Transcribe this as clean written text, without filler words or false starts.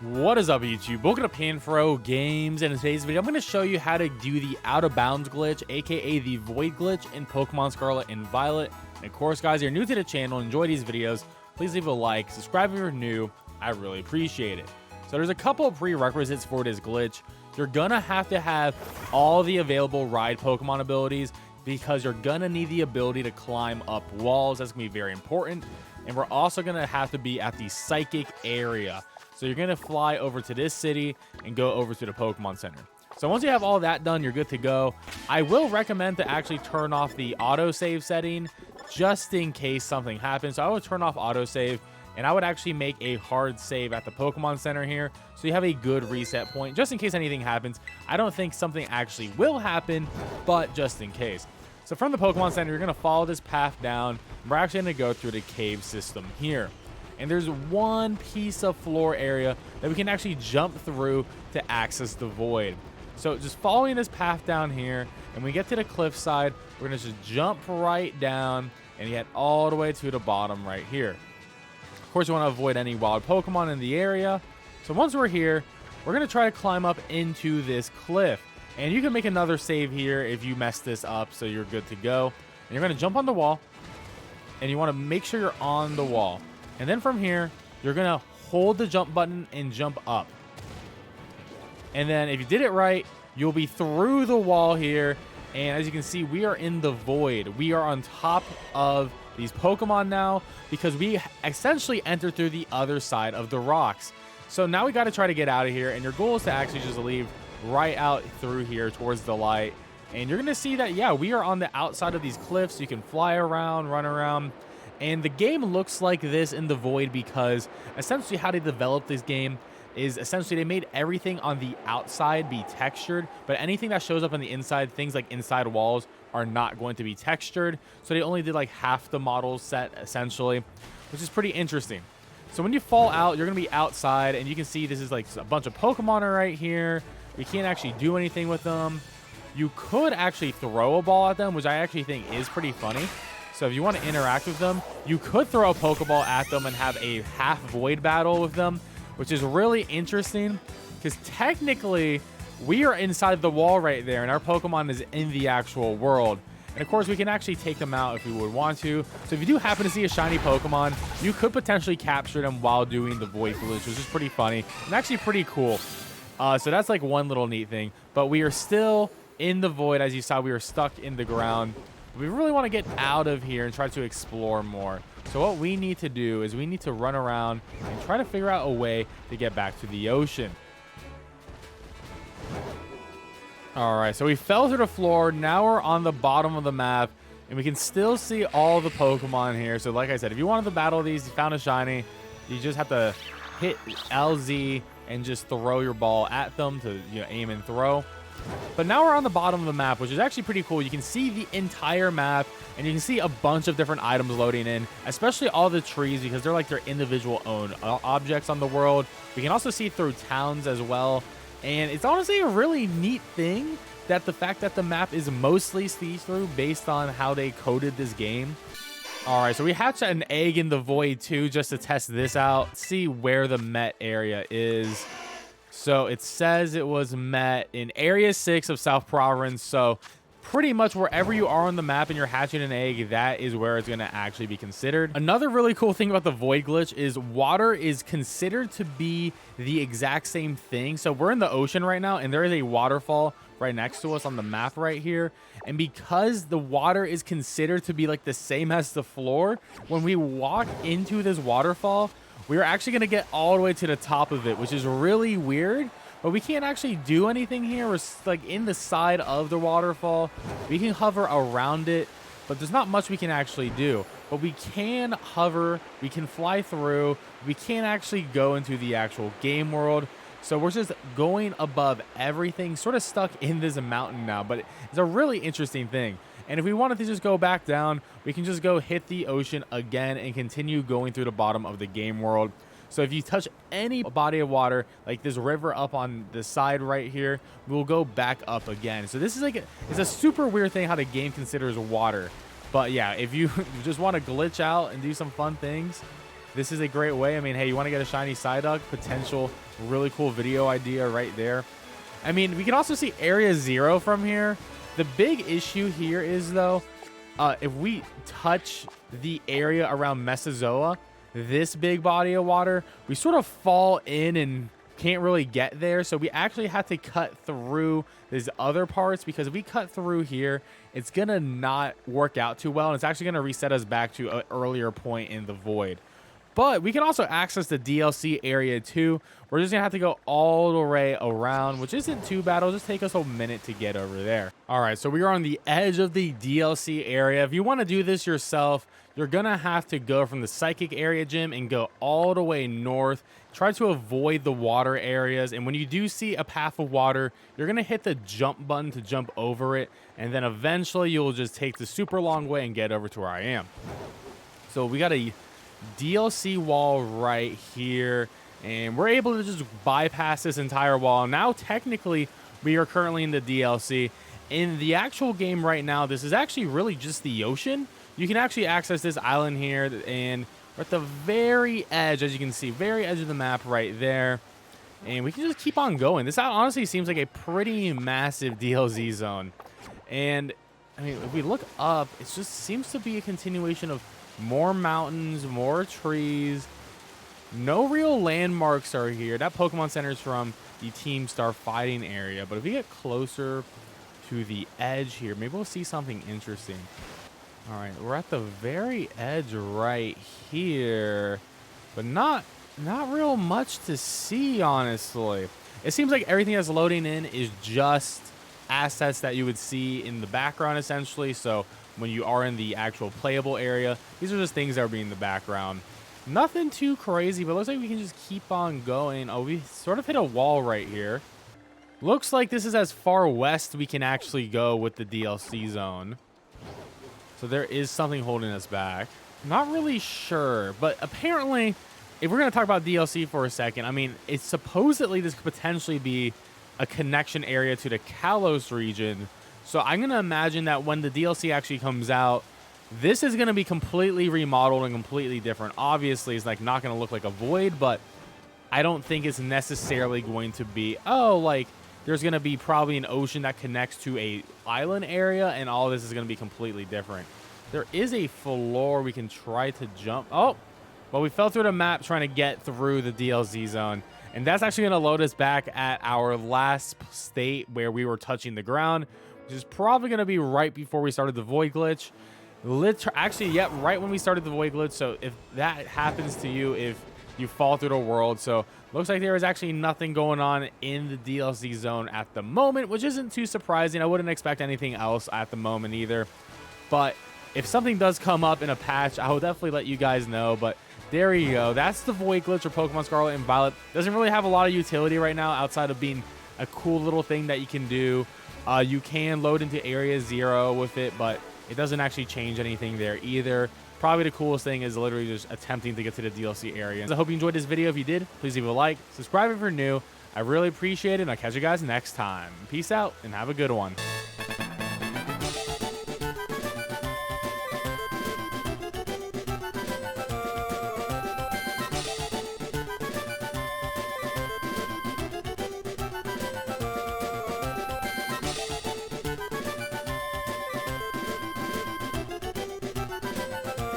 What is up, YouTube? Welcome to PanFro Games, and in today's video I'm going to show you how to do the out of bounds glitch, aka the void glitch in Pokemon Scarlet and Violet. And of course, guys, if you're new to the channel, enjoy these videos, please leave a like, subscribe if you're new, I really appreciate it. So there's a couple of prerequisites for this glitch. You're gonna have to have all the available ride Pokemon abilities, because you're gonna need the ability to climb up walls. That's gonna be very important. And we're also gonna have to be at the psychic area. So you're gonna fly over to this city and go over to the Pokemon Center. So once you have all that done, you're good to go. I will recommend to actually turn off the autosave setting just in case something happens. So I would turn off autosave, and I would actually make a hard save at the Pokemon Center here, so you have a good reset point just in case anything happens. I don't think something actually will happen, but just in case. So from the Pokemon Center, you're gonna follow this path down. We're actually gonna go through the cave system here. And there's one piece of floor area that we can actually jump through to access the void. So just following this path down here, and we get to the cliffside, we're gonna just jump right down and get all the way to the bottom right here. Of course, you want to avoid any wild Pokemon in the area. So once we're here, we're gonna try to climb up into this cliff. And you can make another save here if you mess this up, so you're good to go. And you're gonna jump on the wall, and you want to make sure you're on the wall. And then from here, you're going to hold the jump button and jump up. And then if you did it right, you'll be through the wall here. And as you can see, we are in the void. We are on top of these Pokemon now because we essentially entered through the other side of the rocks. So now we got to try to get out of here. And your goal is to actually just leave right out through here towards the light. And you're going to see that, yeah, we are on the outside of these cliffs. You can fly around, run around. And the game looks like this in the void because essentially how they developed this game is essentially they made everything on the outside be textured, but anything that shows up on the inside, things like inside walls, are not going to be textured. So they only did like half the model set essentially, which is pretty interesting. So when you fall out, you're going to be outside, and you can see this is like a bunch of Pokemon are right here. We can't actually do anything with them. You could actually throw a ball at them, which I actually think is pretty funny. So if you want to interact with them, you could throw a Pokeball at them and have a half void battle with them, which is really interesting because technically we are inside the wall right there and our Pokemon is in the actual world. And of course, we can actually take them out if we would want to. So if you do happen to see a shiny Pokemon, you could potentially capture them while doing the void glitch, which is pretty funny and actually pretty cool. So that's like one little neat thing. But we are still in the void. As you saw, we are stuck in the ground. We really want to get out of here and try to explore more. So what we need to do is we need to run around and try to figure out a way to get back to the ocean. All right, so we fell through the floor. Now we're on the bottom of the map, and we can still see all the Pokemon here. So like I said, if you wanted to battle these, you found a shiny, you just have to hit LZ and just throw your ball at them to, aim and throw. But now we're on the bottom of the map, which is actually pretty cool. You can see the entire map, and you can see a bunch of different items loading in, especially all the trees, because they're like their individual own objects on the world. We can also see through towns as well. And it's honestly a really neat thing that the fact that the map is mostly see-through based on how they coded this game. All right, so we hatched an egg in the void too, just to test this out, see where the Met area is. So it says it was met in Area 6 of South Province. So pretty much wherever you are on the map and you're hatching an egg, that is where it's going to actually be considered. Another really cool thing about the void glitch is water is considered to be the exact same thing. So we're in the ocean right now, and there is a waterfall right next to us on the map right here. And because the water is considered to be like the same as the floor, when we walk into this waterfall, we're actually going to get all the way to the top of it, which is really weird. But we can't actually do anything here. We're like in the side of the waterfall. We can hover around it, but there's not much we can actually do. But we can hover, we can fly through, we can't actually go into the actual game world. So we're just going above everything, sort of stuck in this mountain now. But it's a really interesting thing. And if we wanted to just go back down, we can just go hit the ocean again and continue going through the bottom of the game world. So if you touch any body of water, like this river up on the side right here, we'll go back up again. So this is like, it's a super weird thing how the game considers water. But yeah, if you just want to glitch out and do some fun things, this is a great way. I mean, hey, you want to get a shiny Psyduck? Potential really cool video idea right there. I mean, we can also see Area 0 from here. The big issue here is, though, if we touch the area around Mesozoa, this big body of water, we sort of fall in and can't really get there. So we actually have to cut through these other parts, because if we cut through here, it's going to not work out too well. And it's actually going to reset us back to an earlier point in the void. But we can also access the DLC area too. We're just gonna have to go all the way around, which isn't too bad. It'll just take us a minute to get over there. All right, so we are on the edge of the DLC area. If you want to do this yourself, you're gonna have to go from the Psychic area gym and go all the way north. Try to avoid the water areas, and when you do see a path of water, you're gonna hit the jump button to jump over it, and then eventually you'll just take the super long way and get over to where I am. So we got a DLC wall right here, and we're able to just bypass this entire wall. Now technically we are currently in the DLC. In the actual game right now, this is actually really just the ocean. You can actually access this island here, and we're at the very edge, as you can see, very edge of the map right there, and we can just keep on going. This honestly seems like a pretty massive DLC zone. And I mean, if we look up, it just seems to be a continuation of more mountains, more trees. No real landmarks are here. That Pokemon Center is from the Team Star fighting area. But if we get closer to the edge here, maybe we'll see something interesting. All right, we're at the very edge right here, but not real much to see, honestly. It seems like everything that's loading in is just assets that you would see in the background, essentially. So when you are in the actual playable area, these are just things that are being in the background. Nothing too crazy, but it looks like we can just keep on going. Oh, we sort of hit a wall right here. Looks like this is as far west we can actually go with the DLC zone. So there is something holding us back. Not really sure, but apparently, if we're going to talk about DLC for a second, I mean, it's supposedly this could potentially be a connection area to the Kalos region. So I'm going to imagine that when the DLC actually comes out, this is going to be completely remodeled and completely different. Obviously, it's like not going to look like a void, but I don't think it's necessarily going to be, oh, like there's going to be probably an ocean that connects to a island area, and all this is going to be completely different. There is a floor we can try to jump. Oh, well, we fell through the map trying to get through the DLC zone. And that's actually going to load us back at our last state where we were touching the ground, which is probably going to be right before we started the void glitch. Actually, yep, right when we started the void glitch. So if that happens to you, if you fall through the world. So looks like there is actually nothing going on in the DLC zone at the moment, which isn't too surprising. I wouldn't expect anything else at the moment either. But if something does come up in a patch, I will definitely let you guys know. But there you go. That's the void glitch or Pokemon Scarlet and Violet. Doesn't really have a lot of utility right now outside of being a cool little thing that you can do. You can load into Area 0 with it, but it doesn't actually change anything there either. Probably the coolest thing is literally just attempting to get to the DLC area. I hope you enjoyed this video. If you did, please leave a like, subscribe if you're new. I really appreciate it, and I'll catch you guys next time. Peace out, and have a good one.